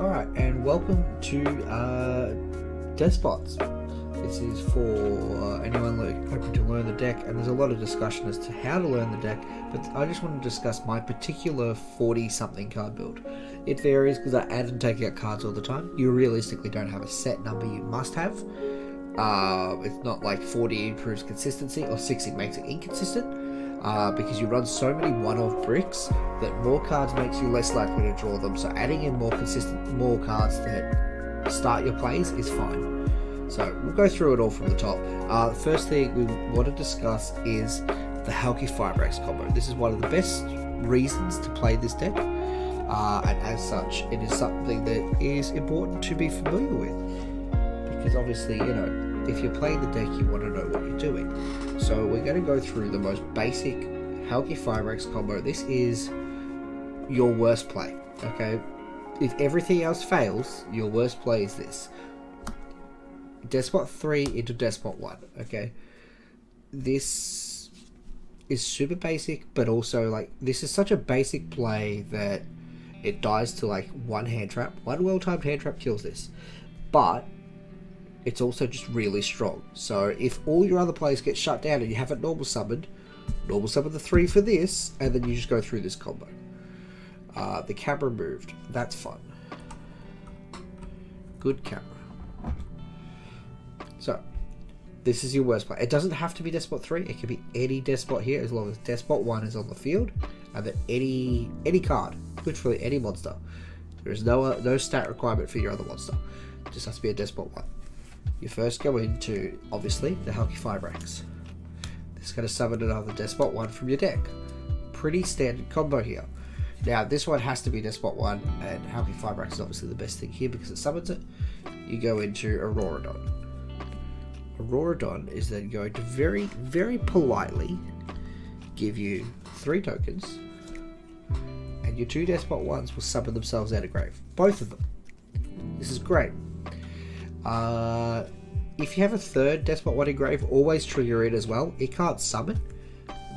Alright, and welcome to Deskbots. This is for anyone hoping to learn the deck, and there's a lot of discussion as to how to learn the deck, but I just want to discuss my particular 40-something card build. It varies because I add and take out cards all the time. You realistically don't have a set number you must have. It's not like 40 improves consistency or 60 makes it inconsistent. Because you run so many one-off bricks that more cards makes you less likely to draw them. So adding in more cards that start your plays is fine. So we'll go through it all from the top. The first thing we want to discuss is the Halki Firebrax combo. This is one of the best reasons to play this deck, and as such, it is something that is important to be familiar with. Because obviously, you know, if you're playing the deck, you want to know what you're doing. So we're going to go through the most basic Halki Firebrax combo. This is your worst play, okay? If everything else fails, your worst play is this. Deskbot 3 into Deskbot 1, okay? This is super basic, but also, like, this is such a basic play that it dies to, like, one hand trap. One well-timed hand trap kills this. But it's also just really strong. So if all your other plays get shut down and you haven't normal summon the 3 for this, and then you just go through this combo. The camera moved. That's fun. Good camera. So, this is your worst play. It doesn't have to be Deskbot 3. It can be any Deskbot here, as long as Deskbot 1 is on the field, and then any card, literally any monster. There is no stat requirement for your other monster. It just has to be a Deskbot 1. You first go into, obviously, the Halki Firebrax. This is going to summon another Deskbot 1 from your deck. Pretty standard combo here. Now, this one has to be Deskbot 1, and Halki Firebrax is obviously the best thing here because it summons it. You go into Auroradon. Auroradon is then going to very, very politely give you 3 tokens, and your 2 Deskbot 1s will summon themselves out of grave. Both of them. This is great. If you have a third Deskbot 1 in grave, always trigger it as well. It can't summon,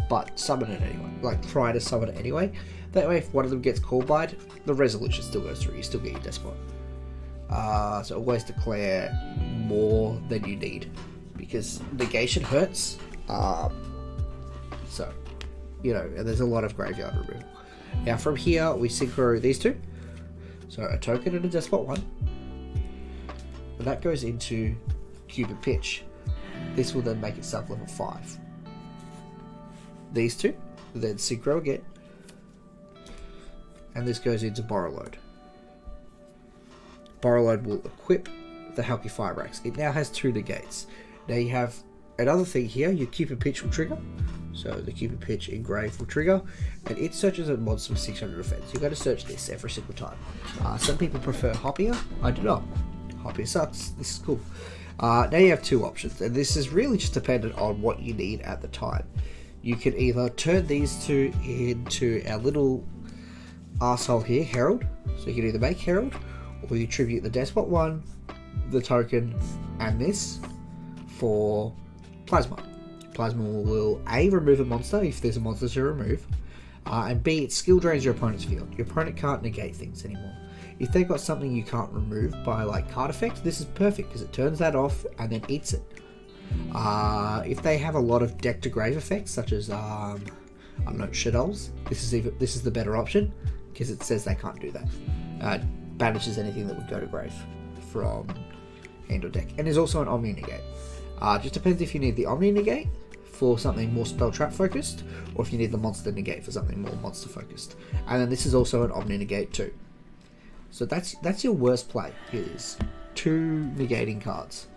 but summon it anyway. Like, try to summon it anyway. That way, if one of them gets Cobalt, the resolution still goes through. You still get your Deskbot. So always declare more than you need, because negation hurts. So, you know, and there's a lot of graveyard removal. Now from here, we synchro these two. So a token and a Deskbot 1. And that goes into Cupid Pitch. This will then make itself level 5. These two, then synchro again. And this goes into Borrow Load. Borrow Load will equip the Halki Firebrax. It now has 2 negates. Now you have another thing here, your Cupid Pitch will trigger. So the Cupid Pitch in grave will trigger, and it searches a monster with 600 defense. You've got to search this every single time. Some people prefer Hoppier. I do not. Hoppier sucks. This is cool. Now you have 2 options, and this is really just dependent on what you need at the time. You can either turn these 2 into our little arsehole here, Herald. So you can either make Herald, or you tribute the Deskbot 1, the token, and this for Plasma. Plasma will A, remove a monster if there's a monster to remove, and B, it skill drains your opponent's field. Your opponent can't negate things anymore. If they've got something you can't remove by, like, card effect, this is perfect because it turns that off and then eats it. If they have a lot of deck to grave effects, such as I don't know, Shadows, this is the better option because it says they can't do that. Banishes anything that would go to grave from hand or deck, and there's also an Omni negate. Just depends if you need the Omni negate for something more spell trap focused, or if you need the monster negate for something more monster focused. And then this is also an Omni negate too. So that's your worst play, is 2 negating cards.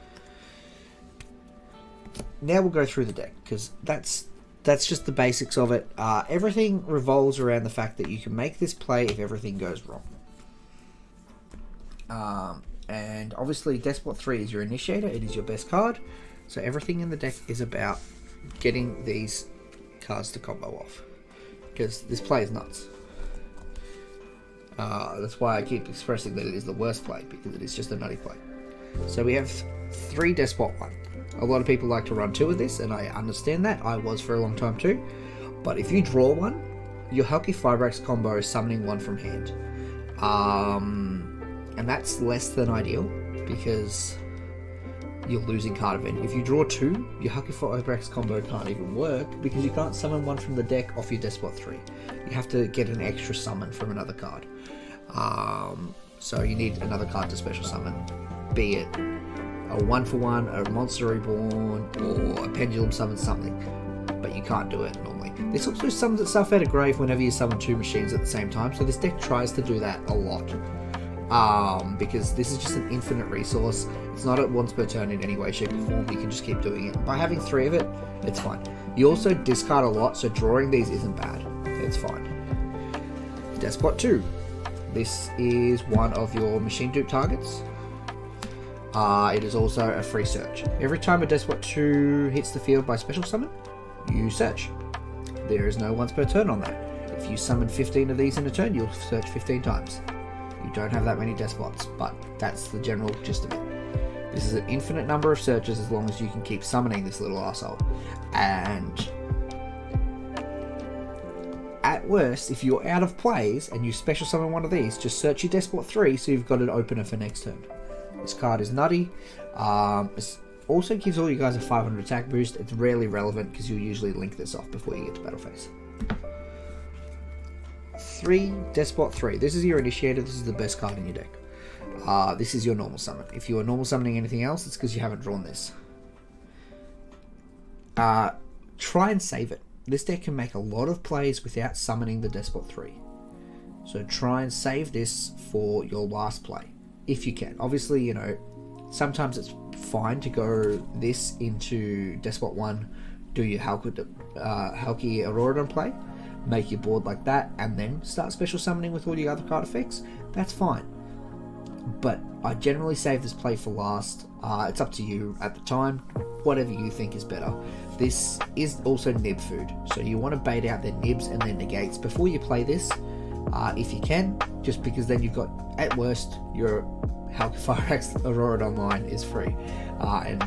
Now we'll go through the deck, because that's just the basics of it. Everything revolves around the fact that you can make this play if everything goes wrong. And obviously Deskbot 3 is your initiator, it is your best card. So everything in the deck is about getting these cards to combo off, because this play is nuts. That's why I keep expressing that it is the worst play, because it is just a nutty play. So we have 3 Deskbot 1. A lot of people like to run 2 of this, and I understand that. I was for a long time too. But if you draw 1, your Halki Firebrax combo is summoning 1 from hand. and that's less than ideal because you're losing card event. If you draw 2, your Hucky for Obrex combo can't even work because you can't summon one from the deck off your Deskbot 3. You have to get an extra summon from another card. So you need another card to special summon, be it a 1-for-1, a Monster Reborn, or a Pendulum summon something, but you can't do it normally. This also summons itself out of grave whenever you summon 2 machines at the same time, so this deck tries to do that a lot. Because this is just an infinite resource. It's not at once per turn in any way, shape, or form. You can just keep doing it. By having 3 of it, it's fine. You also discard a lot, so drawing these isn't bad. It's fine. Deskbot 2. This is one of your machine dupe targets. It is also a free search. Every time a Deskbot 2 hits the field by special summon, you search. There is no once per turn on that. If you summon 15 of these in a turn, you'll search 15 times. You don't have that many Deskbots, but that's the general gist of it. This is an infinite number of searches as long as you can keep summoning this little arsehole. And at worst, if you're out of plays and you special summon one of these, just search your Deskbot 3 so you've got an opener for next turn. This card is nutty. It also gives all you guys a 500 attack boost. It's rarely relevant because you'll usually link this off before you get to battle phase. 3, Deskbot 3. This is your initiator. This is the best card in your deck. This is your normal summon. If you are normal summoning anything else, it's because you haven't drawn this. Try and save it. This deck can make a lot of plays without summoning the Deskbot 3. So try and save this for your last play, if you can. Obviously, you know, sometimes it's fine to go this into Deskbot 1, do your Halki Auroradon play, make your board like that, and then start special summoning with all your other card effects. That's fine. But I generally save this play for last. It's up to you at the time, whatever you think is better. This is also nib food, so you want to bait out their nibs and their negates before you play this, if you can, just because then you've got, at worst, your Halki Auroradon line is free, and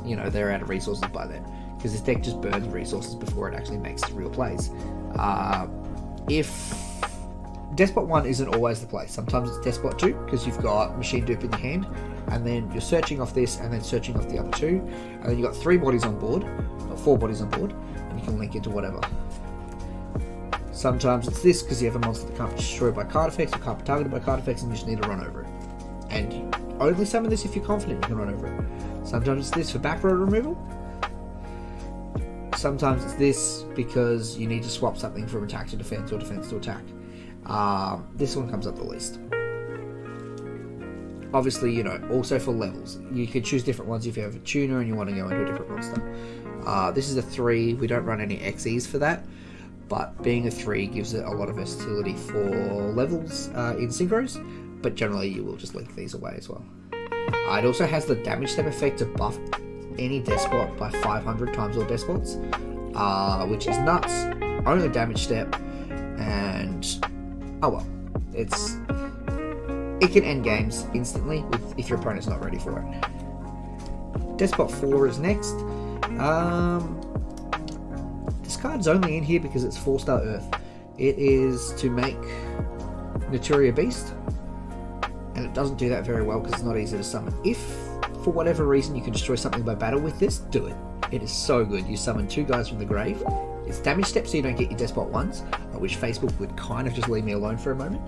you know they're out of resources by then, because this deck just burns resources before it actually makes real plays. If Deskbot 1 isn't always the play, sometimes it's Deskbot 2 because you've got machine dupe in your hand, and then you're searching off this and then searching off the other 2, and then you've got 3 bodies on board, or 4 bodies on board, and you can link into whatever. Sometimes it's this because you have a monster that can't be destroyed by card effects or can't be targeted by card effects, and you just need to run over it. And you only summon this if you're confident you can run over it. Sometimes it's this for back row removal. Sometimes it's this because you need to swap something from attack to defense or defense to attack. This one comes up the least. Obviously, you know, also for levels, you can choose different ones if you have a tuner and you want to go into a different monster. This is a 3. We don't run any XEs for that, but being a 3 gives it a lot of versatility for levels in synchros, but generally you will just link these away as well. It also has the damage step effect to buff any Deskbot by 500 times all Deskbots, which is nuts. Only damage step, and oh well, it can end games instantly if your opponent's not ready for it. Deskbot 4 is next. This card's only in here because it's 4-star Earth. It is to make Naturia Beast, and it doesn't do that very well because it's not easy to summon. If for whatever reason you can destroy something by battle with this, do it. It is so good. You summon 2 guys from the grave. It's damage step so you don't get your Deskbot 1s. I wish Facebook would kind of just leave me alone for a moment.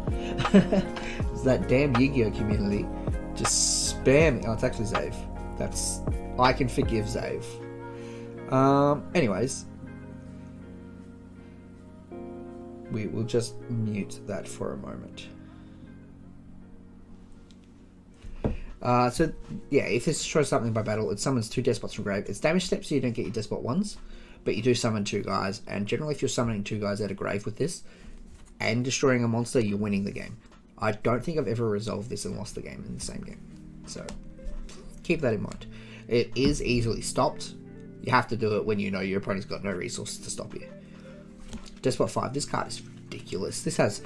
It's that damn Yu-Gi-Oh community just spamming. Oh, it's actually Zave. I can forgive Zave. Anyways, we will just mute that for a moment. So yeah, if this destroys something by battle, it summons 2 Deskbots from grave. It's damage step so you don't get your Deskbot 1s, but you do summon 2 guys, and generally if you're summoning 2 guys out of grave with this and destroying a monster, you're winning the game. I don't think I've ever resolved this and lost the game in the same game, so keep that in mind. It is easily stopped. You have to do it when you know your opponent's got no resources to stop you. Deskbot 5, this card is ridiculous. This has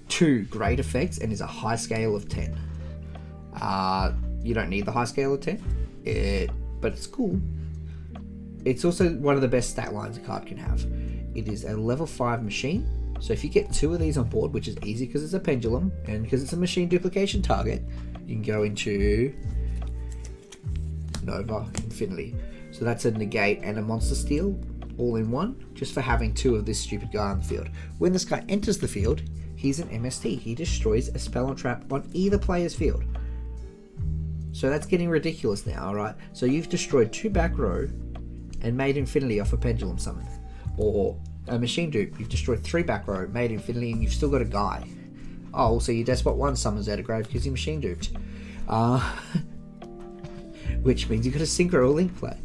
2 great effects and is a high scale of 10. You don't need the high scale of 10, but it's cool. It's also one of the best stat lines a card can have. It is a level 5 machine, So if you get 2 of these on board, which is easy because it's a pendulum and because it's a machine duplication target, you can go into Nova Infinity. So that's a negate and a monster steal all in one, just for having 2 of this stupid guy on the field. When this guy enters the field, he's an MST. He destroys a spell or trap on either player's field. So that's getting ridiculous now, alright? So you've destroyed 2 back row and made infinity off a pendulum summon. Or a machine dupe, you've destroyed 3 back row, made infinity, and you've still got a guy. Oh, so your Deskbot 1 summons out of grave because you machine duped. Which means you've got a synchro or link play.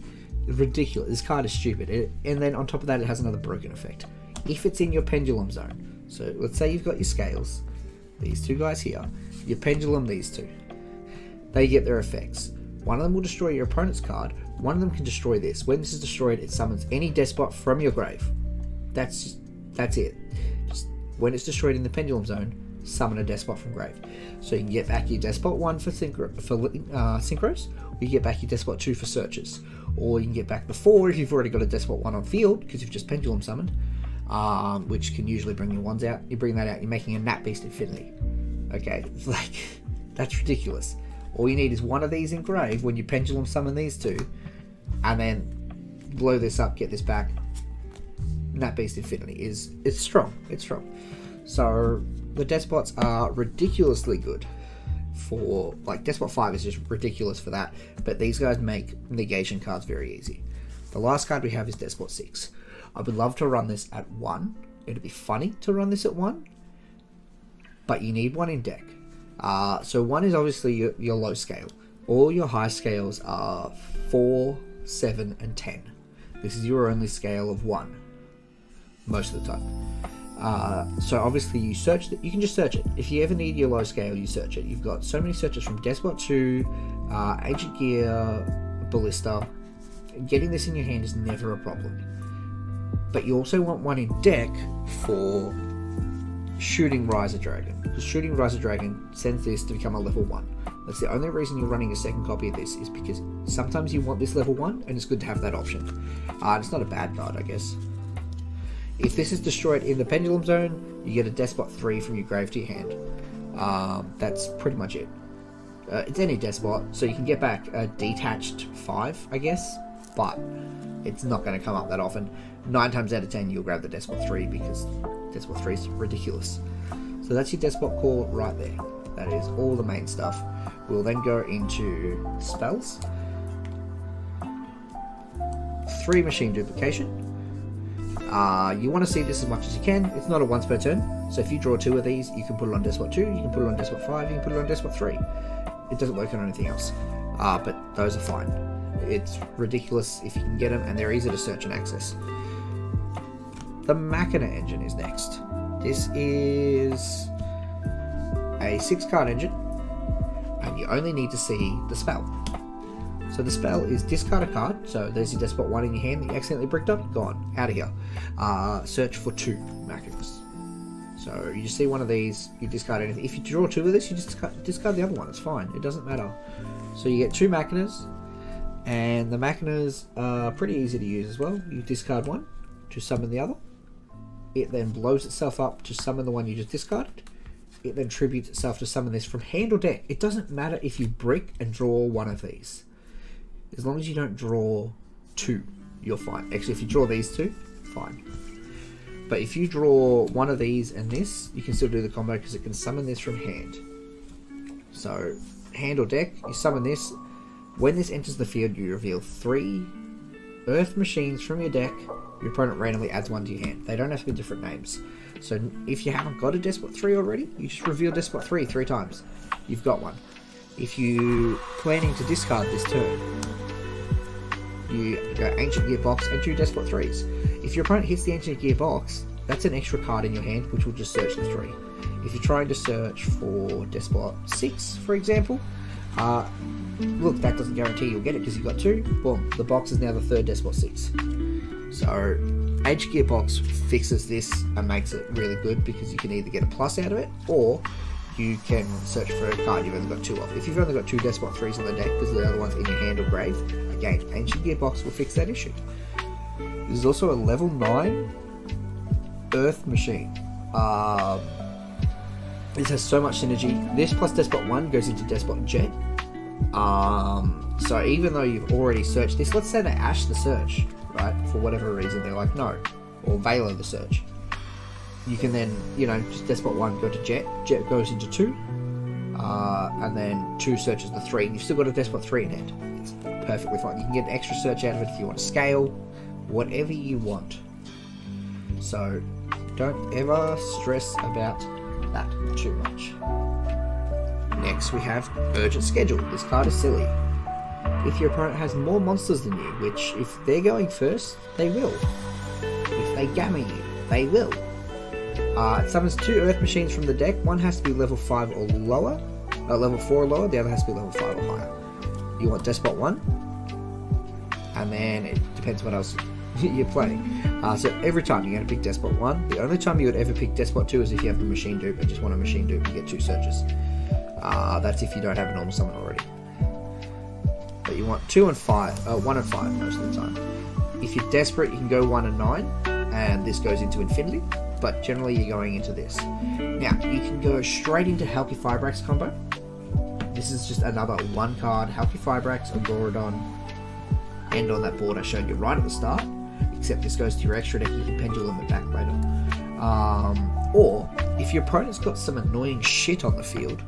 Ridiculous. This card is stupid. And then on top of that, it has another broken effect. If it's in your pendulum zone, so let's say you've got your scales, these 2 guys here, your pendulum, these 2. They get their effects. One of them will destroy your opponent's card. One of them can destroy this. When this is destroyed, it summons any Deskbot from your grave. That's it. Just when it's destroyed in the pendulum zone, summon a Deskbot from grave. So you can get back your Deskbot 1 for synchros, or you get back your Deskbot 2 for searches. Or you can get back the 4 if you've already got a Deskbot 1 on field, because you've just pendulum summoned, which can usually bring your 1s out. You bring that out, you're making a Nat Beast Infinity. Okay, like, that's ridiculous. All you need is 1 of these in grave when you pendulum summon these 2, and then blow this up, get this back. Nat Beast Infinity it's strong. It's strong. So the Deskbots are ridiculously good for, like, Deskbot 5 is just ridiculous for that, but these guys make negation cards very easy. The last card we have is Deskbot 6. I would love to run this at 1. It'd be funny to run this at 1, but you need 1 in deck. So 1 is obviously your low scale. All your high scales are 4, 7, and 10. This is your only scale of 1 most of the time. So obviously you search you can just search it. If you ever need your low scale, you search it. You've got so many searches from Deskbot 2, Ancient Gear, Ballista. Getting this in your hand is never a problem. But you also want 1 in deck for shooting Riser Dragon, because shooting Riser Dragon sends this to become a level 1. That's the only reason you're running a second copy of this, is because sometimes you want this level 1 and it's good to have that option. It's not a bad card, I guess. If this is destroyed in the pendulum zone, you get a Deskbot 3 from your grave to your hand. That's pretty much it. It's any Deskbot, so you can get back a detached 5, I guess, but it's not going to come up that often. 9 times out of 10 you'll grab the Deskbot 3 because Deskbot 3 is ridiculous. So that's your Deskbot core right there. That is all the main stuff. We'll then go into spells. 3 machine duplication. You want to see this as much as you can. It's not a once per turn, so if you draw 2 of these, you can put it on Deskbot 2, you can put it on Deskbot 5, you can put it on Deskbot 3. It doesn't work on anything else, but those are fine. It's ridiculous if you can get them, and they're easy to search and access. The Machina engine is next. This is a 6-card engine, and you only need to see the spell. So the spell is discard a card. So there's your Deskbot 1 in your hand that you accidentally bricked up. Gone. Out of here. Search for 2 Machinas. So you just see one of these, you discard anything. If you draw 2 of this, you just discard the other one. It's fine. It doesn't matter. So you get 2 Machinas, and the Machinas are pretty easy to use as well. You discard 1 to summon the other. It then blows itself up to summon the one you just discarded. It then tributes itself to summon this from hand or deck. It doesn't matter if you brick and draw 1 of these. As long as you don't draw 2, you're fine. Actually, if you draw these 2, fine. But if you draw 1 of these and this, you can still do the combo because it can summon this from hand. So, hand or deck, you summon this. When this enters the field, you reveal 3 Earth Machines from your deck. Your opponent randomly adds 1 to your hand. They don't have to be different names. So if you haven't got a Deskbot 3 already, you just reveal Deskbot 3 times. You've got one. If you're planning to discard this turn, you go Ancient Gear box and 2 Deskbot 3s. If your opponent hits the Ancient Gear box, that's an extra card in your hand, which will just search the 3. If you're trying to search for Deskbot 6, for example, look, that doesn't guarantee you'll get it because you've got 2. Boom, the box is now the 3rd Deskbot 6. So, Ancient Gear box fixes this and makes it really good because you can either get a plus out of it, or you can search for a card you've only got 2 of. If you've only got 2 Deskbot 3s on the deck because the other one's in your hand or grave, again, Ancient Gear box will fix that issue. There's also a level 9 Earth Machine. This has so much synergy. This plus Deskbot 1 goes into Deskbot Jet. So even though you've already searched this, let's say they ash the search, right? For whatever reason, they're like, no. Or Velo the search. You can then, just Deskbot 1 go to Jet. Jet goes into 2. And then 2 searches the 3. And you've still got a Deskbot 3 in hand. It's perfectly fine. You can get an extra search out of it if you want to scale. Whatever you want. So don't ever stress about that too much. Next we have Urgent Schedule. This card is silly. If your opponent has more monsters than you, which if they're going first, they will. If they gamma you, they will. It summons 2 Earth Machines from the deck. One has to be level 5 or lower. Level 4 or lower, the other has to be level 5 or higher. You want Despot 1. And then it depends what else you're playing. So every time you're going to pick Despot 1. The only time you would ever pick Despot 2 is if you have the Machine Dupe and just want a Machine Dupe and get 2 searches. That's if you don't have a normal summon already. But you want 1 and 5 most of the time. If you're desperate, you can go 1 and 9, and this goes into Infinity. But generally, you're going into this. Now, you can go straight into Halki Fibrax combo. This is just another 1 card Halki Fibrax or Gorodon end on that board I showed you right at the start. Except this goes to your extra deck, you can pendulum it back later. Or, if your opponent's got some annoying shit on the field,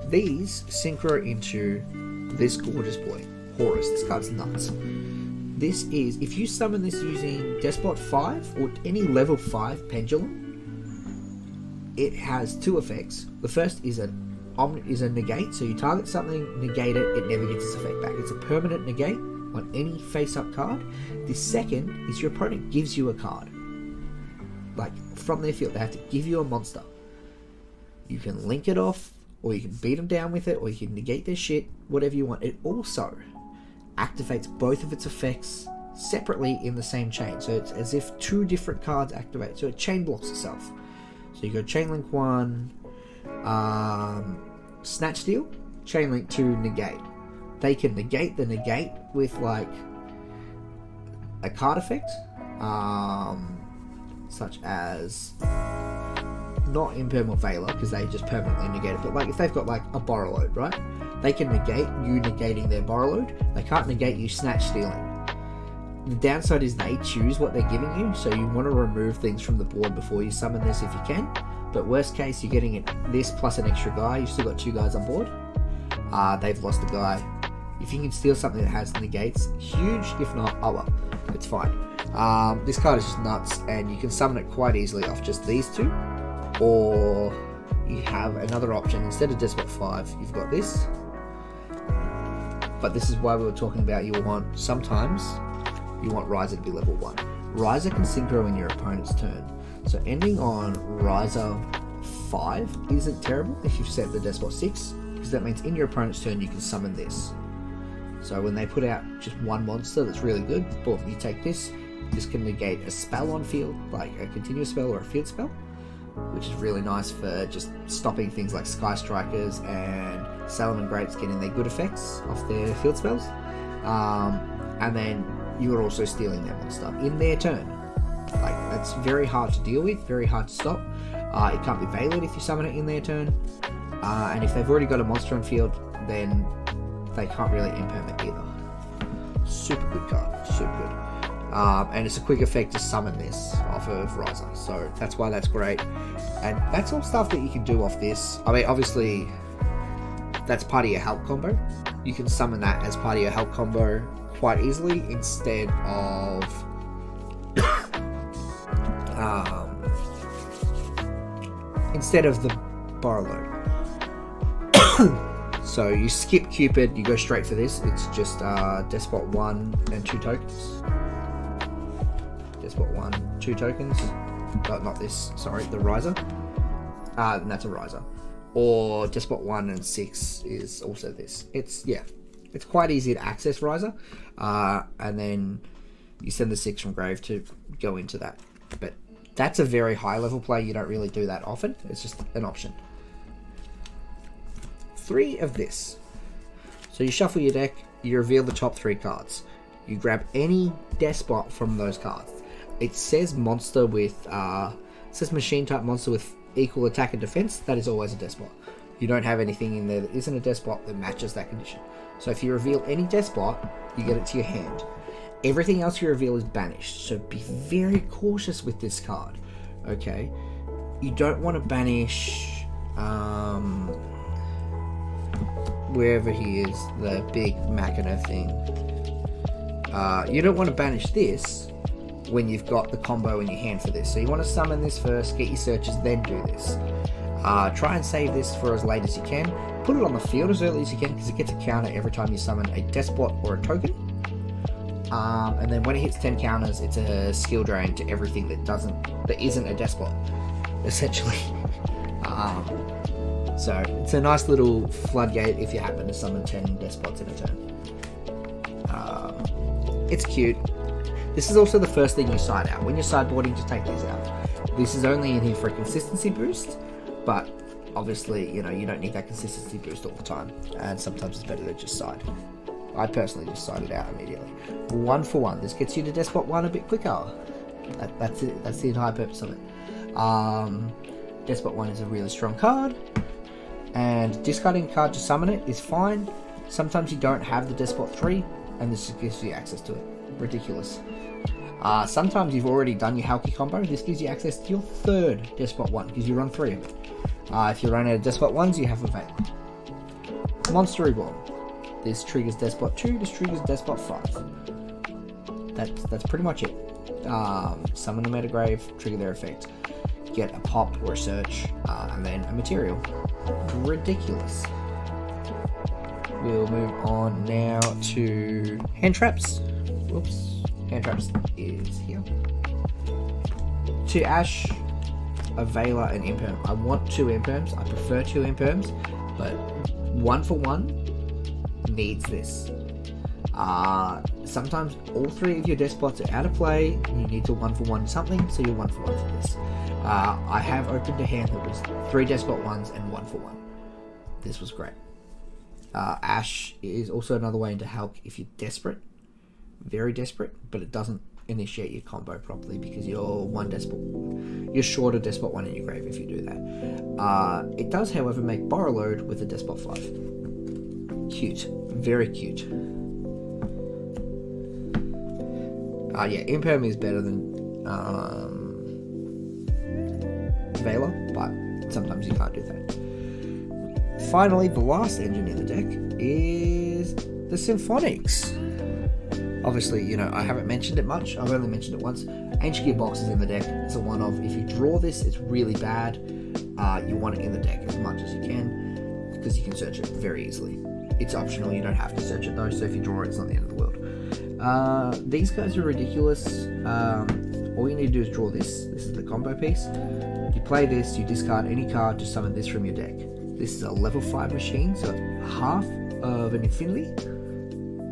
these synchro into this gorgeous boy, Horus. This card's nuts. This is, if you summon this using Despot 5 or any level 5 pendulum, it has 2 effects. The first is a negate, so you target something, negate it, it never gets its effect back. It's a permanent negate on any face-up card. The second is your opponent gives you a card. Like, from their field, they have to give you a monster. You can link it off, or you can beat them down with it, or you can negate their shit, whatever you want. It also activates both of its effects separately in the same chain. So it's as if 2 different cards activate. So it chain blocks itself. So you go Chain Link 1, Snatch Steal, Chain Link 2, Negate. They can negate the negate with like a card effect, such as not Imperm or Veiler, because they just permanently negate it, but like if they've got like a Borrow Load, right? They can negate you negating their Borrow Load. They can't negate you Snatch Stealing. The downside is they choose what they're giving you, so you want to remove things from the board before you summon this if you can. But worst case, you're getting this plus an extra guy. You've still got 2 guys on board. They've lost a guy. If you can steal something that has negates, huge. If not, oh well, it's fine. This card is just nuts, and you can summon it quite easily off just these 2. Or you have another option. Instead of Despot 5, you've got this. But this is why we were talking about sometimes you want Riser to be level 1. Riser can synchro in your opponent's turn. So ending on Riser 5 isn't terrible if you've set the Despot 6, because that means in your opponent's turn you can summon this. So when they put out just 1 monster that's really good, boom, you take this. This can negate a spell on field, like a continuous spell or a field spell, which is really nice for just stopping things like Sky Strikers and Salomon Greats getting their good effects off their field spells. And then you are also stealing their monster in their turn. Like, that's very hard to deal with, very hard to stop. It can't be Veilered if you summon it in their turn. And if they've already got a monster on field, then they can't really imperm it either. Super good card, super good. And it's a quick effect to summon this off of Riser, so that's why that's great. And that's all stuff that you can do off this. I mean, obviously, that's part of your help combo. You can summon that as part of your help combo quite easily instead of the Borrow Load. So you skip Cupid, you go straight for this. It's just Despot 1 and 2 tokens. Despot 1, 2 tokens. Not this, sorry, the Riser. And that's a Riser. Or Despot 1 and 6 is also this. It's quite easy to access Riser. And then you send the 6 from grave to go into that. But that's a very high level play. You don't really do that often. It's just an option. 3 of this. So you shuffle your deck, you reveal the top 3 cards. You grab any Despot from those cards. It says monster with, it says machine type monster with equal attack and defense, that is always a Deskbot. You don't have anything in there that isn't a Deskbot that matches that condition. So if you reveal any Deskbot, you get it to your hand. Everything else you reveal is banished, so be very cautious with this card. Okay, you don't want to banish wherever he is, the big Machina thing. You don't want to banish this when you've got the combo in your hand for this. So you want to summon this first, get your searches, then do this. Try and save this for as late as you can. Put it on the field as early as you can, because it gets a counter every time you summon a Deskbot or a token. And then when it hits 10 counters, it's a skill drain to everything that isn't a Deskbot, essentially. So it's a nice little floodgate if you happen to summon 10 Deskbots in a turn. It's cute. This is also the first thing you side out. When you're sideboarding, just take these out. This is only in here for a consistency boost, but obviously, you don't need that consistency boost all the time, and sometimes it's better to just side. I personally just side it out immediately. 1 for 1. This gets you to Deskbot 1 a bit quicker. That's it. That's the entire purpose of it. Deskbot 1 is a really strong card, and discarding a card to summon it is fine. Sometimes you don't have the Deskbot 3, and this just gives you access to it. Ridiculous. Sometimes you've already done your Halki combo. This gives you access to your 3rd Deskbot 1, because you run 3 of it. If you run out of Deskbot 1s, you have a Veil. Monster Reborn. This triggers Deskbot 2, this triggers Deskbot 5. That's pretty much it. Summon a Metagrave, trigger their effect. Get a pop or a search, and then a material. Ridiculous. We'll move on now to Hand Traps. Whoops. Hand Traps is here. To Ash, a Veiler, and Imperm. I want 2 Imperms. I prefer 2 Imperms, but 1 for 1 needs this. Sometimes all 3 of your Deskbots are out of play. You need to 1 for 1 something, so you're 1 for 1 for this. I have opened a hand that was 3 Deskbot 1s and 1 for 1. This was great. Ash is also another way into Hulk if you're desperate, very desperate, but it doesn't initiate your combo properly because you're you're short a Deskbot 1 in your grave if you do that. It does, however, make Borrow Load with a Deskbot 5. Cute, very cute. Yeah, Imperm is better than Veiler, but sometimes you can't do that. Finally, the last engine in the deck is the Symphonics. Obviously, I haven't mentioned it much. I've only mentioned it once. Ancient Gearbox is in the deck. It's a one-off. If you draw this, it's really bad. You want it in the deck as much as you can, because you can search it very easily. It's optional. You don't have to search it though, so if you draw it, it's not the end of the world. These guys are ridiculous. All you need to do is draw this. This is the combo piece. You play this, you discard any card to summon this from your deck. This is a level 5 machine, so half of an infinity.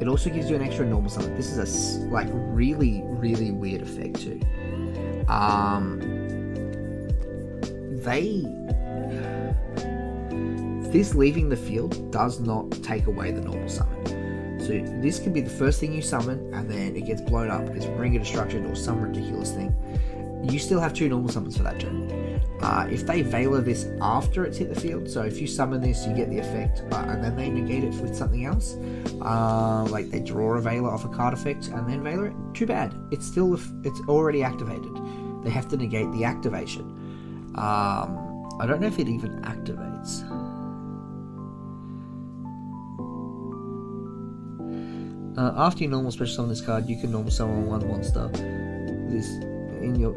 It also gives you an extra normal summon. This is a really, really weird effect too. This leaving the field does not take away the normal summon. So this can be the first thing you summon, and then it gets blown up, gets Ring of Destruction or some ridiculous thing. You still have 2 normal summons for that turn. If they Veiler this after it's hit the field, so if you summon this, you get the effect, and then they negate it with something else, like they draw a Veiler off a card effect and then Veiler it, too bad. It's already activated. They have to negate the activation. I don't know if it even activates. After you normal special summon this card, you can normal summon 1 monster.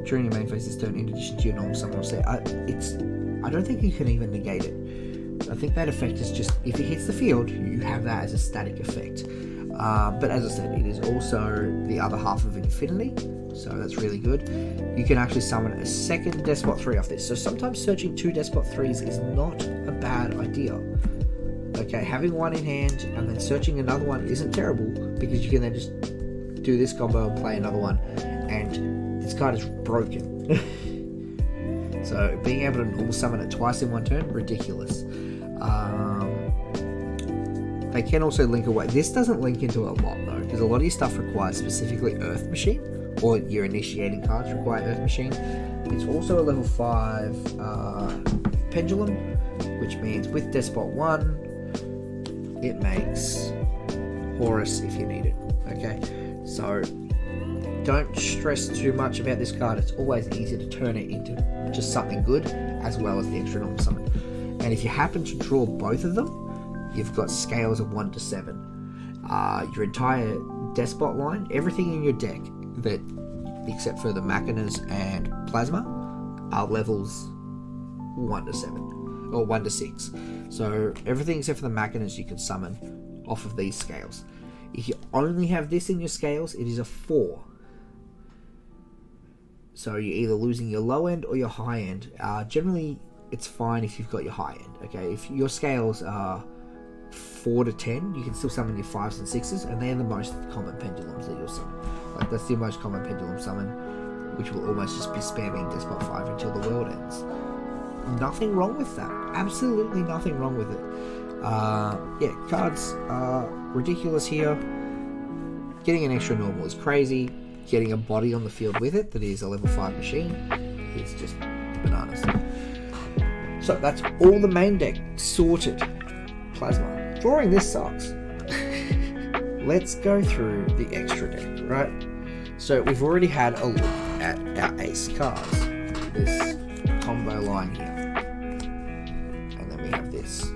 During your main phase this turn, in addition to your normal summon. I don't think you can even negate it. I think that effect is just, if it hits the field, you have that as a static effect. But as I said, it is also the other half of infinity, so that's really good. You can actually summon a second Deskbot 3 off this. So sometimes searching 2 Deskbot 3s is not a bad idea. Okay, having 1 in hand and then searching another one isn't terrible, because you can then just do this combo and play another one, and this card is broken. So being able to normal summon it twice in 1 turn, ridiculous. They can also link away. This doesn't link into a lot though, because a lot of your stuff requires specifically Earth Machine, or your initiating cards require Earth Machine. It's also a level 5 pendulum, which means with Deskbot 1, it makes Horus if you need it. Okay, so don't stress too much about this card. It's always easier to turn it into just something good, as well as the extra normal summon. And if you happen to draw both of them, you've got scales of 1 to 7. Your entire Deskbot line, everything in your deck that, except for the Machinas and Plasma, are levels 1 to 7 or 1 to 6. So everything except for the Machinas you can summon off of these scales. If you only have this in your scales, it is a 4. So you're either losing your low end or your high end. Generally, it's fine if you've got your high end. Okay, if your scales are 4 to 10, you can still summon your 5s and 6s, and they're the most common pendulums that you'll summon. Like, that's the most common pendulum summon, which will almost just be spamming Deskbot 5 until the world ends. Nothing wrong with that. Absolutely nothing wrong with it. Yeah, cards are ridiculous here. Getting an extra normal is crazy. Getting a body on the field with it that is a level 5 machine is just bananas. So that's all the main deck sorted. Plasma. Drawing this sucks. Let's go through the extra deck, right? So we've already had a look at our ace cards. This combo line here. And then we have this.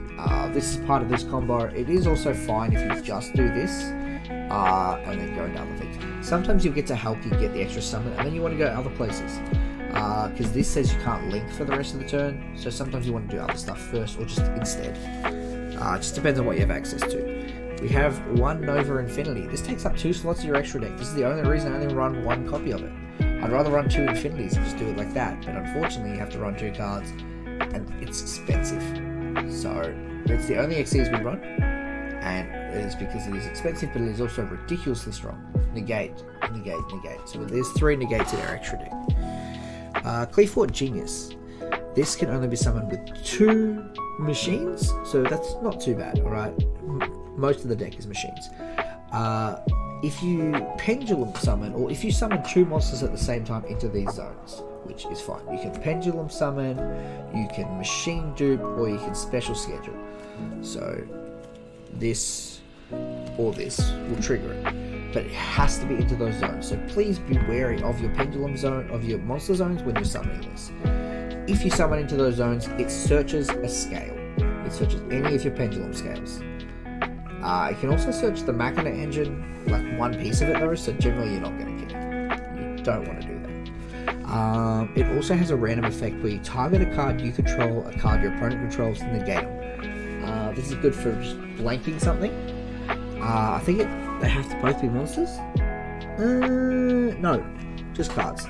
This is part of this combo. It is also fine if you just do this and then go into other things. Sometimes you'll get to help you get the extra summon, and then you want to go other places. Because this says you can't link for the rest of the turn, so sometimes you want to do other stuff first, or just instead. It just depends on what you have access to. We have one Nova Infinity. This takes up 2 slots of your extra deck. This is the only reason I only run 1 copy of it. I'd rather run 2 Infinities and just do it like that, but unfortunately you have to run 2 cards, and it's expensive. So it's the only XCs we run, and it is because it is expensive, but it is also ridiculously strong. Negate, negate, negate. So there's 3 negates in our extra deck. Cleafort Genius. This can only be summoned with 2 machines, so that's not too bad, alright? Most of the deck is machines. If you pendulum summon, or if you summon 2 monsters at the same time into these zones, which is fine. You can pendulum summon, you can machine dupe, or you can special schedule. So this or this will trigger it, but it has to be into those zones. So please be wary of your pendulum zone, of your monster zones when you're summoning this. If you summon into those zones, it searches a scale. It searches any of your pendulum scales. It can also search the Machina engine, like one piece of it though, so generally you're not going to get it. You don't want to do that. It also has a random effect where you target a card you control, a card your opponent controls, and negate them. This is good for just blanking something. I think they have to both be monsters? No, just cards.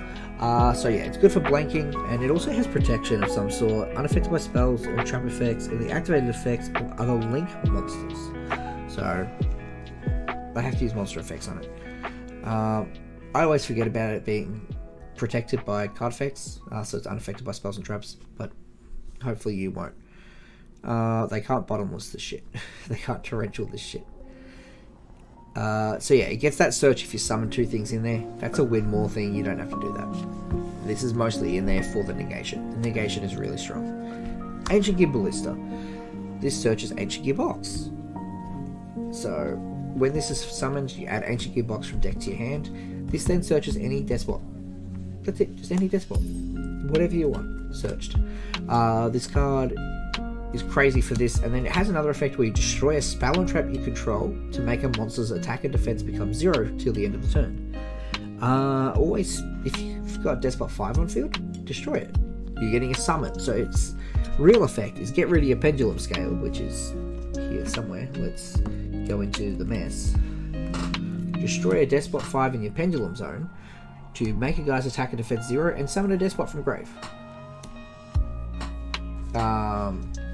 So yeah, it's good for blanking, and it also has protection of some sort, unaffected by spells or trap effects, and the activated effects of other link monsters. So they have to use monster effects on it. I always forget about it being protected by card effects, so it's unaffected by spells and traps, but hopefully you won't. They can't bottomless this shit. They can't torrential this shit. So yeah, it gets that search if you summon 2 things in there. That's a win more thing, you don't have to do that. This is mostly in there for the negation. The negation is really strong. Ancient Gear Ballista. This searches Ancient Gear Box. So when this is summoned, you add Ancient Gear Box from deck to your hand. This then searches any Deskbot. That's it, just any Deskbot. Whatever you want, searched. This card is crazy for this, and then it has another effect where you destroy a spell and trap you control to make a monster's attack and defense become 0 till the end of the turn. Always, if you've got Deskbot 5 on field, destroy it. You're getting a summon, so its real effect is get rid of your pendulum scale, which is here somewhere. Let's go into the mess. Destroy a Deskbot 5 in your pendulum zone to make a guy's attack and defense 0 and summon a Deskbot from grave.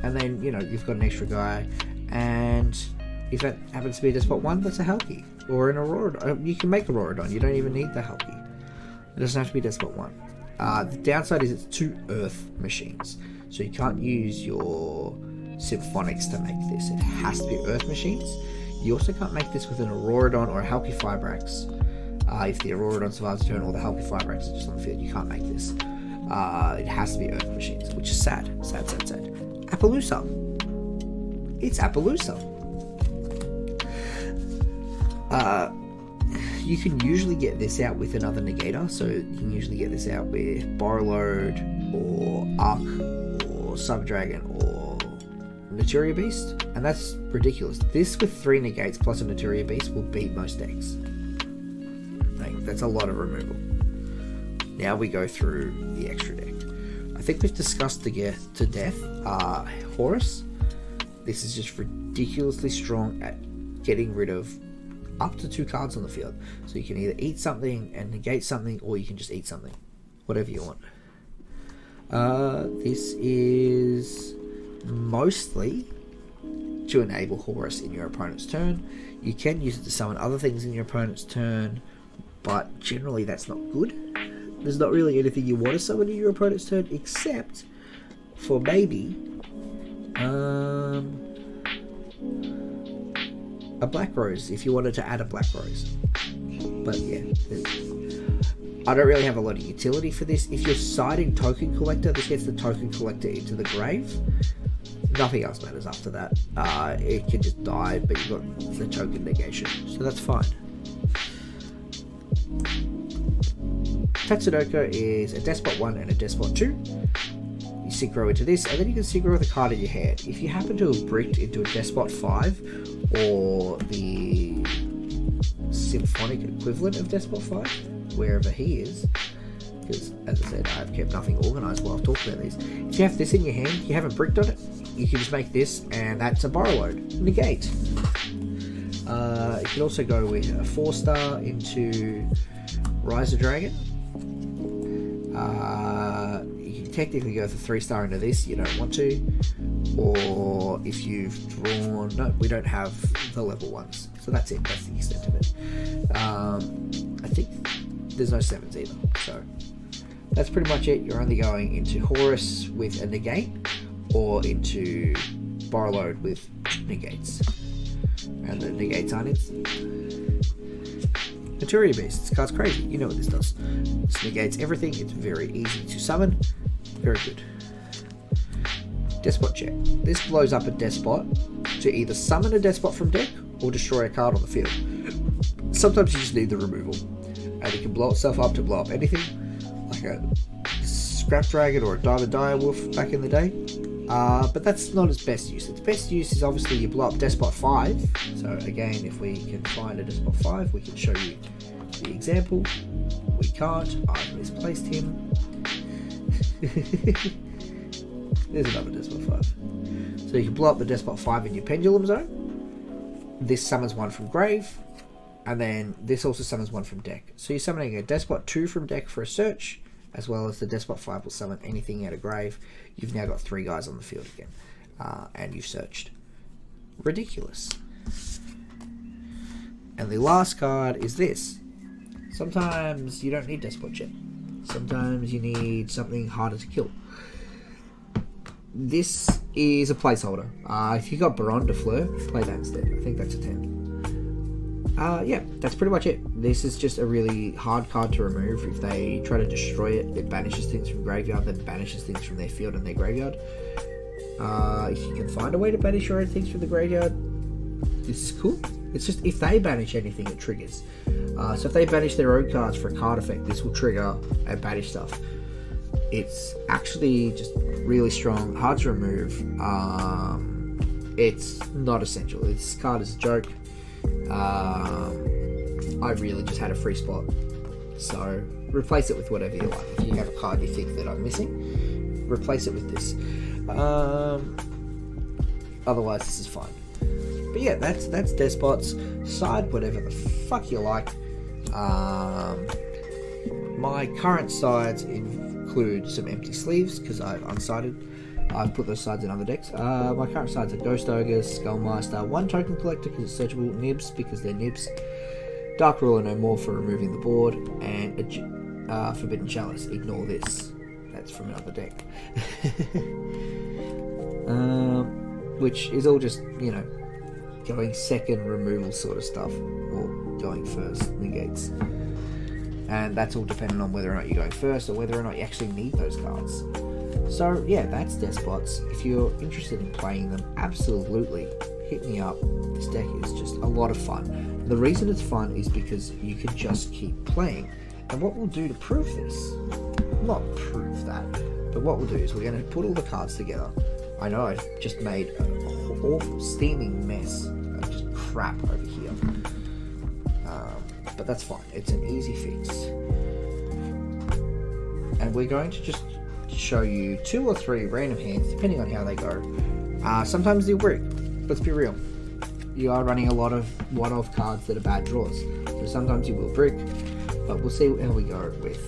And then, you know, you've got an extra guy, and if it happens to be a Deskbot 1, that's a Halki, or an Aurora. You can make Auroradon, you don't even need the Halki. It doesn't have to be Deskbot 1. The downside is it's 2 Earth machines, so you can't use your Symphonics to make this. It has to be Earth machines. You also can't make this with an Auroradon or a Halki Fibrax. If the Auroradon survives the turn or the Halki Fibrax is just on the field, you can't make this. It has to be Earth Machines, which is sad. Appaloosa. It's Appaloosa. You can usually get this out with another negator, so you can usually get this out with Borrowload or Arc or Subdragon or Naturia Beast, and that's ridiculous. This with 3 negates plus a Naturia Beast will beat most decks. Like, that's a lot of removal. Now we go through the extra deck. I think we've discussed to death Horus. This is just ridiculously strong at getting rid of up to 2 cards on the field. So you can either eat something and negate something, or you can just eat something. Whatever you want. This is mostly to enable Horus in your opponent's turn. You can use it to summon other things in your opponent's turn, but generally that's not good. There's not really anything you want to summon in your opponent's turn, except for maybe a Black Rose, if you wanted to add a Black Rose. But yeah, I don't really have a lot of utility for this. If you're siding Token Collector, this gets the Token Collector into the grave. Nothing else matters after that. It can just die, but you've got the token negation, so that's fine. Tatsunoko is a Deskbot 1 and a Deskbot 2. You synchro into this, and then you can synchro with a card in your hand. If you happen to have bricked into a Deskbot 5, or the symphonic equivalent of Deskbot 5, wherever he is, because as I said, I've kept nothing organised while I've talked about these. If you have this in your hand, you haven't bricked on it, you can just make this, and that's a Borrowload. Negate. You can also go with a 4-star into Rise of Dragon. You can technically go for 3-star into this, you don't want to. Or if you've drawn... No, we don't have the level 1s. So that's it, that's the extent of it. I think there's no 7s either. So that's pretty much it. You're only going into Horus with a negate, or into Borrowload with negates. And the negates aren't instant. Naturia Beast. This card's crazy. You know what this does. This negates everything. It's very easy to summon. Very good. Deskbot check. This blows up a Deskbot to either summon a Deskbot from deck or destroy a card on the field. Sometimes you just need the removal. And it can blow itself up to blow up anything, like a Scrap Dragon or a Diamond Direwolf back in the day. But that's not its best use. Its best use is obviously you blow up Deskbot 5. So again, if we can find a Deskbot 5, we can show you the example. We can't. I've misplaced him. There's another Deskbot 5. So you can blow up the Deskbot 5 in your Pendulum Zone. This summons one from grave. And then this also summons one from deck. So you're summoning a Deskbot 2 from deck for a search, as well as the Deskbot 5 will summon anything out of grave. You've now got 3 guys on the field again. And you've searched. Ridiculous. And the last card is this. Sometimes you don't need Deskbot Jet. Sometimes you need something harder to kill. This is a placeholder. If you got Baron de Fleur, play that instead. I think that's a 10. Yeah, that's pretty much it. This is just a really hard card to remove. If they try to destroy it, it banishes things from graveyard, then banishes things from their field and their graveyard. If you can find a way to banish your own things from the graveyard, this is cool. It's just if they banish anything, it triggers. So if they banish their own cards for a card effect, this will trigger and banish stuff. It's actually just really strong, hard to remove. It's not essential. This card is a joke. I really just had a free spot, so replace it with whatever you like. If you have a card you think that I'm missing, replace it with this. Otherwise this is fine. But yeah, that's Deskbots. Side whatever the fuck you like. My current sides include some empty sleeves because I've unsided. I've put those sides in other decks. My current sides are Ghost Ogre, Skullmaster, 1 Token Collector because it's searchable, Nibs because they're Nibs, Dark Ruler no more for removing the board, and a Forbidden Chalice. Ignore this. That's from another deck. Which is all just, you know, going second removal sort of stuff, or going first negates. and that's all dependent on whether or not you're going first or whether or not you actually need those cards. So yeah, that's Deskbots. If you're interested in playing them, absolutely hit me up. This deck is just a lot of fun. The reason it's fun is because you can just keep playing. And what we'll do to prove this, not prove that, but what we'll do is we're going to put all the cards together. I know I've just made an awful steaming mess of just crap over here. But that's fine. It's an easy fix. And we're going to just show you 2 or 3 random hands, depending on how they go. Sometimes they'll brick. Let's be real. You are running a lot of one-off cards that are bad draws. So sometimes you will brick, but we'll see how we go with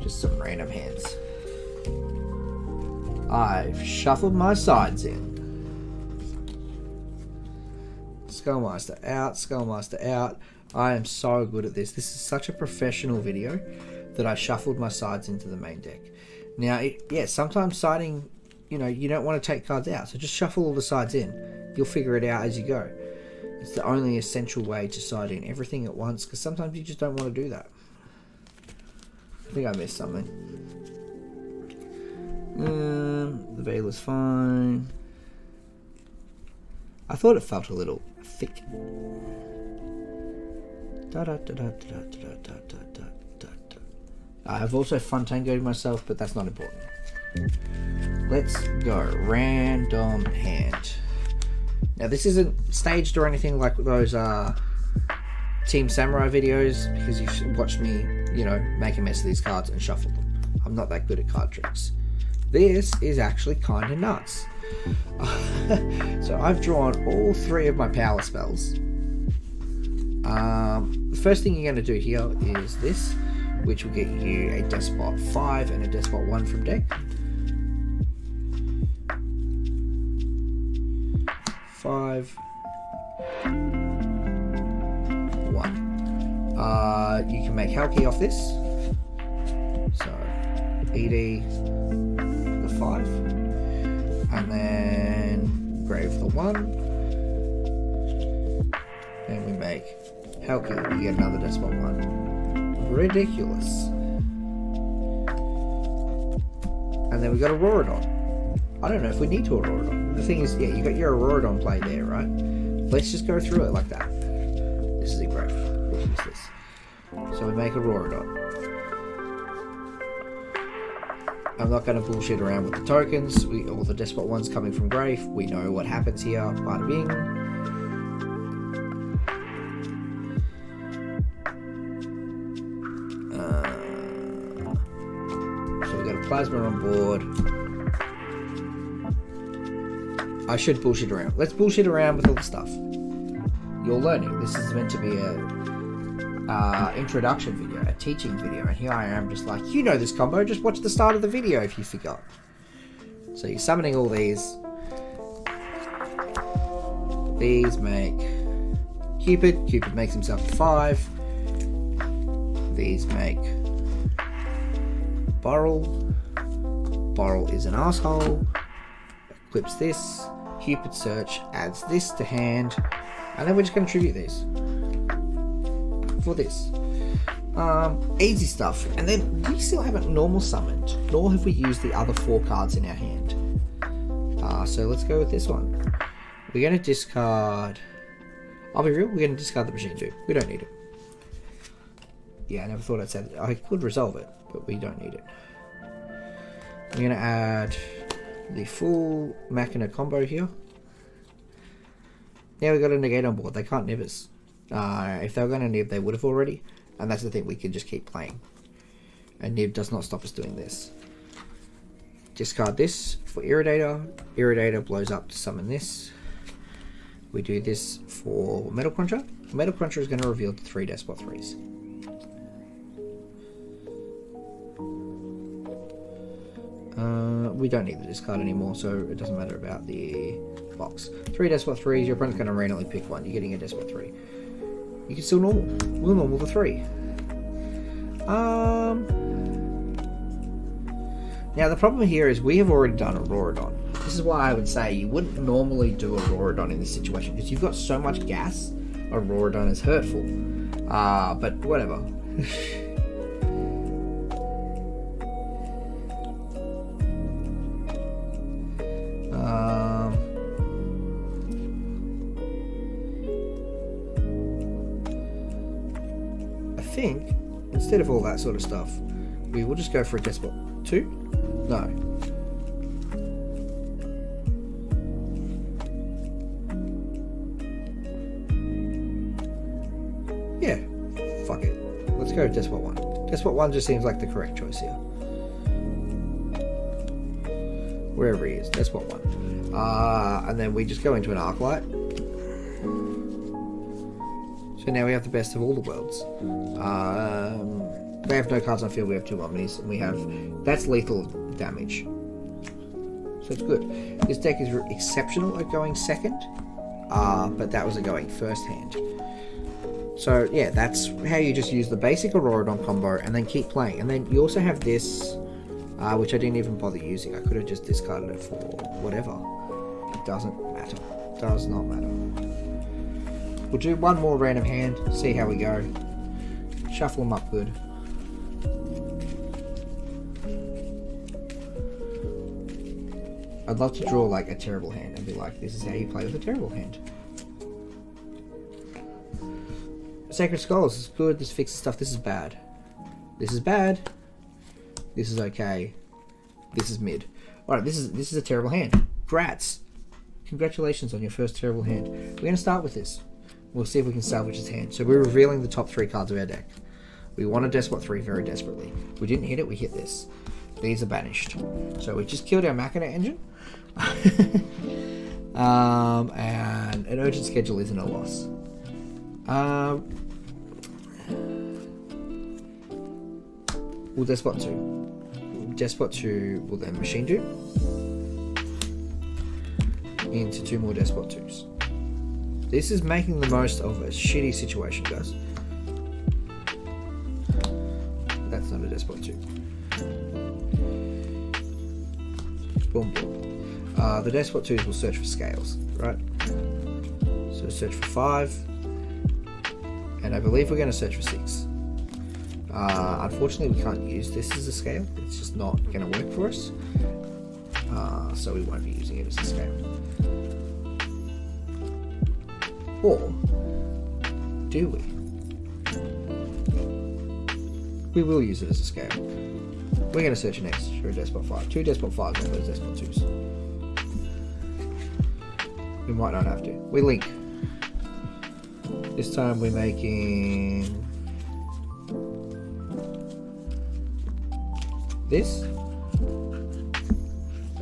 just some random hands. I've shuffled my sides in. Skullmaster out, Skullmaster out. I am so good at this. This is such a professional video that I shuffled my sides into the main deck. Now, sometimes siding, you don't want to take cards out, so just shuffle all the sides in. You'll figure it out as you go. It's the only essential way to side in everything at once, because sometimes you just don't want to do that. I think I missed something. The veil is fine. I thought it felt a little thick. I've also fun-tangoed myself, but that's not important. Let's go. Random hand. Now, this isn't staged or anything like those Team Samurai videos, because you've watched me, make a mess of these cards and shuffle them. I'm not that good at card tricks. This is actually kind of nuts. So I've drawn all 3 of my power spells. The first thing you're going to do here is this, which will get you a Deskbot 5 and a Deskbot 1 from deck. 5, 1. You can make Halki off this. So ED the 5, and then Grave the 1, and we make Halki. You get another Deskbot 1. Ridiculous. And then we got Auroradon. I don't know if we need to Auroradon. The thing is, yeah, you got your Auroradon play there, right? Let's just go through it like that. This is a Grave. We'll use this. So we make Auroradon. I'm not going to bullshit around with the tokens. All the Deskbot ones coming from Grave. We know what happens here. Bada bing. So we got a Plasma on board. I should bullshit around. Let's bullshit around with all the stuff. You're learning. This is meant to be a introduction video, a teaching video, and here I am just like, this combo, just watch the start of the video if you forgot. So you're summoning all these. These make Cupid. Cupid makes himself a 5. These make Borrel. Borrel is an asshole. Equips this. Cupid Search adds this to hand, and then we're just going to tribute these for this. Easy stuff. And then we still haven't normal summoned, nor have we used the other 4 cards in our hand. So let's go with this one. We're going to discard, I'll be real, we're going to discard the Machine too. We don't need it. Yeah, I never thought I'd say that. I could resolve it, but we don't need it. I'm going to add the full Machina combo here. Now we've got a negate on board. They can't nib us. If they were going to nib, they would have already. And that's the thing, we can just keep playing. And nib does not stop us doing this. Discard this for Irridator. Irridator blows up to summon this. We do this for Metal Cruncher. Metal Cruncher is going to reveal 3 Deskbot 3s. We don't need the discard anymore, so it doesn't matter about the box. 3 Deskbot 3s, your opponent's going to randomly pick one. You're getting a Deskbot 3. You can still normal. We'll normal the 3. Now the problem here is we have already done Auroradon. This is why I would say you wouldn't normally do Auroradon in this situation, because you've got so much gas. Auroradon is hurtful. But whatever. I think instead of all that sort of stuff, we will just go for a Deskbot 2. No. Yeah, fuck it. Let's go with Deskbot 1. Deskbot 1 just seems like the correct choice here. Wherever he is, Deskbot 1. And then we just go into an Arclight. So now we have the best of all the worlds. We have no cards on field, we have 2 Omnis, and we have... That's lethal damage. So it's good. This deck is exceptional at going second, but that was a going first hand. So yeah, that's how you just use the basic Auroradon combo and then keep playing. And then you also have this, which I didn't even bother using. I could have just discarded it for whatever. It doesn't matter. Does not matter. We'll do one more random hand, see how we go. Shuffle them up good. I'd love to draw like a terrible hand and be like, this is how you play with a terrible hand. Sacred Skulls is good, this fixes stuff, this is bad. This is bad. This is okay. This is mid. Alright, this is a terrible hand. Grats. Congratulations on your first terrible hand. We're going to start with this. We'll see if we can salvage his hand. So we're revealing the top 3 cards of our deck. We want a Deskbot 3 very desperately. We didn't hit it, we hit this. These are banished. So we just killed our Machina engine. And an urgent schedule isn't a loss. We'll Deskbot 2. Deskbot 2 will then machine do into 2 more Deskbot 2s. This is making the most of a shitty situation, guys. That's not a Deskbot 2. Boom, boom. The Deskbot 2s will search for scales, right? So search for 5. And I believe we're going to search for 6. Unfortunately, we can't use this as a scale. It's just not going to work for us. So we won't be using it as a scale. Or do we? We will use it as a scale. We're going to search next for a Deskbot 5. 2 Deskbot 5s on those Deskbot 2s. We might not have to. We link. This time we're making this.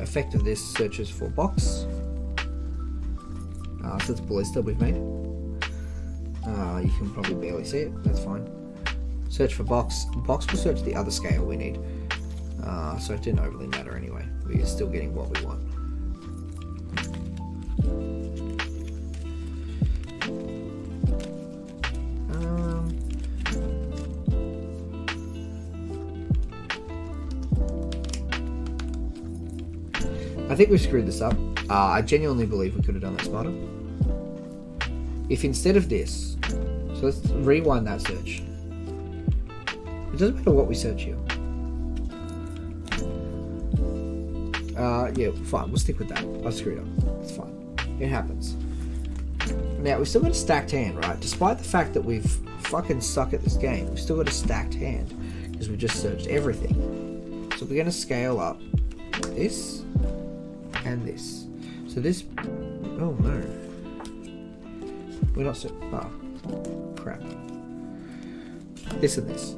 Effect of this searches for box. So it's a ballista we've made. You can probably barely see it. That's fine. Search for box. Box will search the other scale we need. So it didn't overly matter anyway. We're still getting what we want. I think we screwed this up. I genuinely believe we could have done that smarter. If instead of this, so let's rewind that search. It doesn't matter what we search here. Yeah, fine, we'll stick with that. I screwed up. It's fine. It happens. Now, we've still got a stacked hand, right? Despite the fact that we've fucking suck at this game, we've still got a stacked hand because we just searched everything. So we're going to scale up this and this. So this... Oh, no. We're not so... Oh, crap. This and this.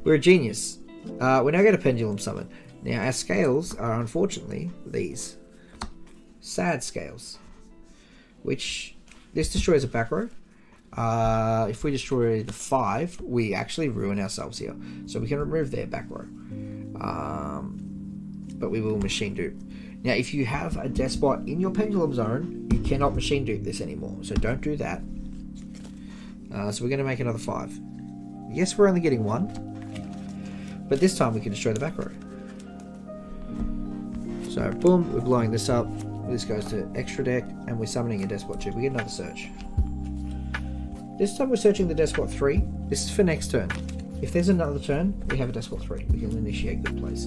We're a genius. We're now going to Pendulum Summon. Now, our scales are, unfortunately, these. Sad scales. Which, this destroys a back row. If we destroy the 5, we actually ruin ourselves here. So we can remove their back row. But we will machine dupe. Now, if you have a Deskbot in your Pendulum Zone, you cannot machine dupe this anymore. So don't do that. So we're going to make another 5. Yes, we're only getting 1. But this time we can destroy the back row. So, boom, we're blowing this up. This goes to extra deck, and we're summoning a Deskbot 2. We get another search. This time we're searching the Deskbot 3. This is for next turn. If there's another turn, we have a Deskbot 3. We can initiate good plays.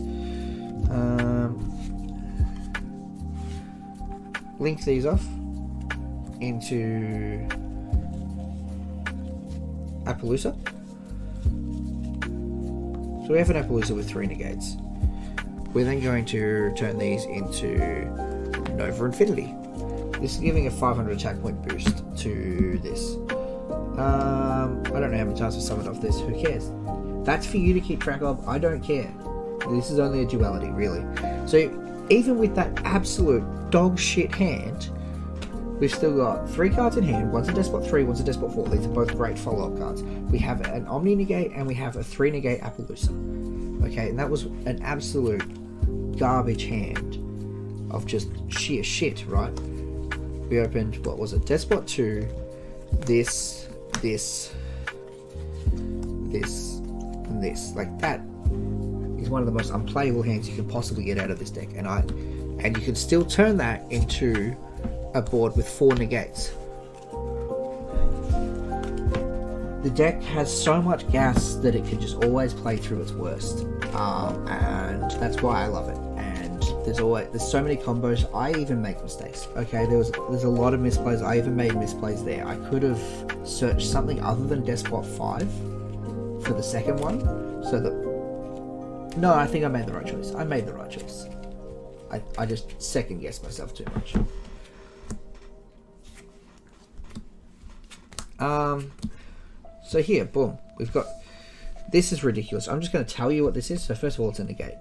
link these off into Appaloosa. So we have an Appaloosa with 3 negates. We're then going to turn these into Nova Infinity. This is giving a 500 attack point boost to this. I don't know how many times I summoned off this, who cares? That's for you to keep track of, I don't care. This is only a duality, really. So even with that absolute dog shit hand, we've still got 3 cards in hand. One's a Deskbot 3, one's a Deskbot 4. These are both great follow-up cards. We have an Omni negate and we have a 3 negate Appaloosa. Okay, and that was an absolute garbage hand of just sheer shit, right? We opened, what was it? Deskbot 2, this, and this. Like, that is one of the most unplayable hands you can possibly get out of this deck. And you can still turn that into a board with 4 negates. The deck has so much gas that it can just always play through its worst, and that's why I love it. And there's so many combos. I even make mistakes. Okay, there's a lot of misplays. I even made misplays there. I could have searched something other than Deskbot 5 for the second one, so that no, I think I made the right choice. I made the right choice. I just second guessed myself too much. So here, boom, we've got, this is ridiculous. I'm just going to tell you what this is. So first of all, it's a negate.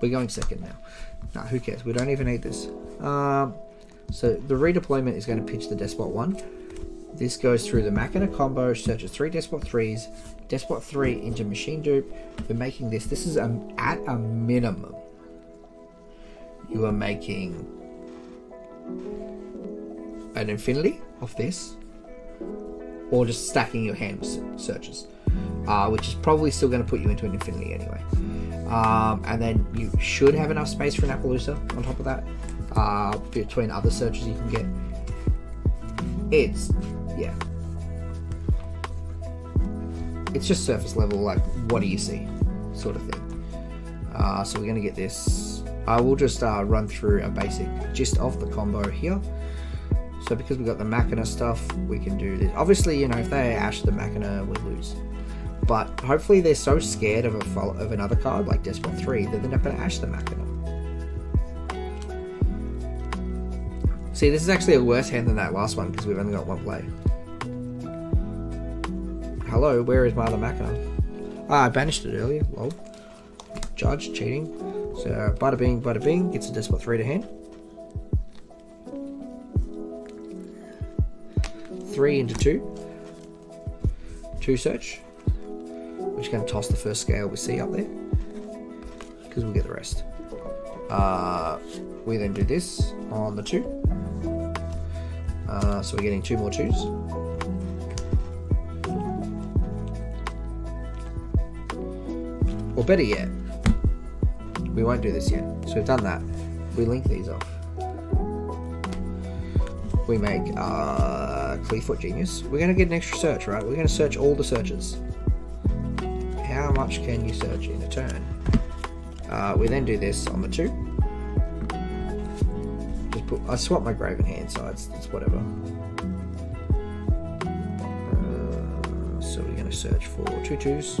We're going second now. No, who cares? We don't even need this. So the redeployment is going to pitch the Deskbot 1. This goes through the Machina combo, searches 3 Deskbot 3s, Deskbot 3 into Machine Dupe. We're making this. This is at a minimum. You are making an Infinity off this, or just stacking your hand searches, which is probably still going to put you into an Infinity anyway. And then you should have enough space for an Appaloosa on top of that, between other searches you can get. It's just surface level, like, what do you see sort of thing. So we're going to get this. I will just run through a basic gist of the combo here. So because we've got the Machina stuff, we can do this. Obviously, you know, if they ash the Machina, we lose. But hopefully they're so scared of another card like Deskbot 3 that they're not going to ash the Machina. See, this is actually a worse hand than that last one because we've only got 1 play. Hello, where is my other Machina? I banished it earlier. Lol. Judge, cheating. So, bada bing, gets a Deskbot 3 to hand. 3 into 2. 2 search. We're just going to toss the first scale we see up there, because we'll get the rest. We then do this on the 2. So we're getting 2 more 2s. Or better yet, we won't do this yet. So we've done that. We link these off. We make Clearfoot Genius. We're going to get an extra search, right? We're going to search all the searches. How much can you search in a turn? We then do this on the 2. I swap my grave in hand, so it's whatever. So we're going to search for 2 2s.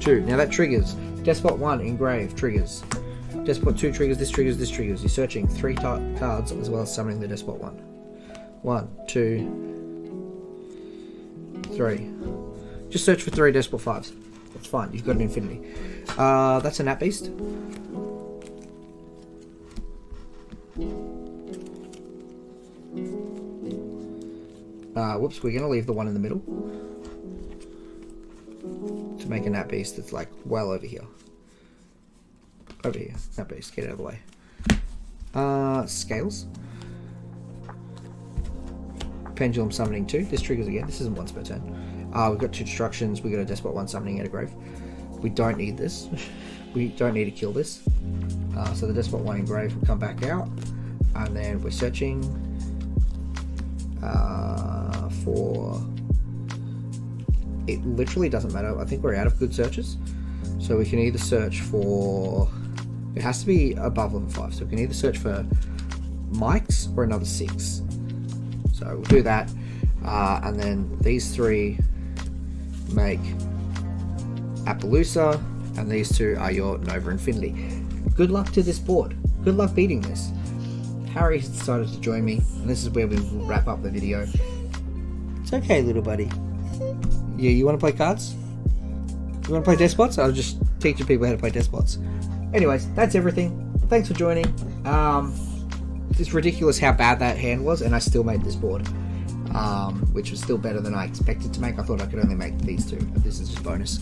2. Now that triggers. Deskbot 1 engrave triggers. Deskbot 2 triggers, this triggers, this triggers. You're searching 3 cards as well as summoning the Deskbot 1. 1, 2, 3. Just search for 3 Deskbot 5s. That's fine, you've got an Infinity. That's a Nat Beast. Whoops, we're going to leave the one in the middle to make a Nat Beast that's like well over here. Over here, Nat Beast, get out of the way. Scales. Pendulum summoning 2. This triggers again. This isn't once per turn. We've got 2 destructions. We've got a Deskbot 1 summoning at a grave. We don't need this. We don't need to kill this. So the Deskbot 1 engrave will come back out. And then we're searching for... It literally doesn't matter. I think we're out of good searches. So we can either search for... It has to be above level 5. So we can either search for mics or another 6. So we'll do that, and then these 3 make Appaloosa, and these 2 are your Nova Infinity. Good luck to this board. Good luck beating this. Harry has decided to join me, and this is where we will wrap up the video. It's okay, little buddy. Yeah, you want to play cards? You want to play Deskbots? I'll just teach people how to play Deskbots. Anyways, that's everything. Thanks for joining. It's ridiculous how bad that hand was, and I still made this board, which was still better than I expected to make. I thought I could only make these 2, but this is just bonus.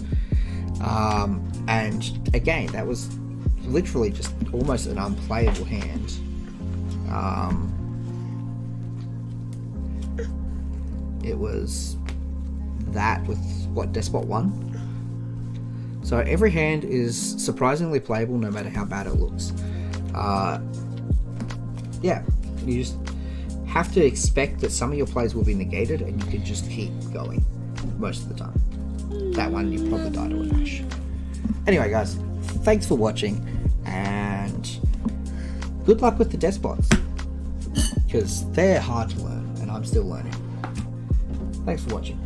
And again, that was literally just almost an unplayable hand. It was that with what, Deskbot 1. So every hand is surprisingly playable no matter how bad it looks. Yeah, you just have to expect that some of your plays will be negated, and you can just keep going most of the time. That one you probably die to a dash. Anyway guys, thanks for watching, and good luck with the Deskbots, because they're hard to learn and I'm still learning. Thanks for watching.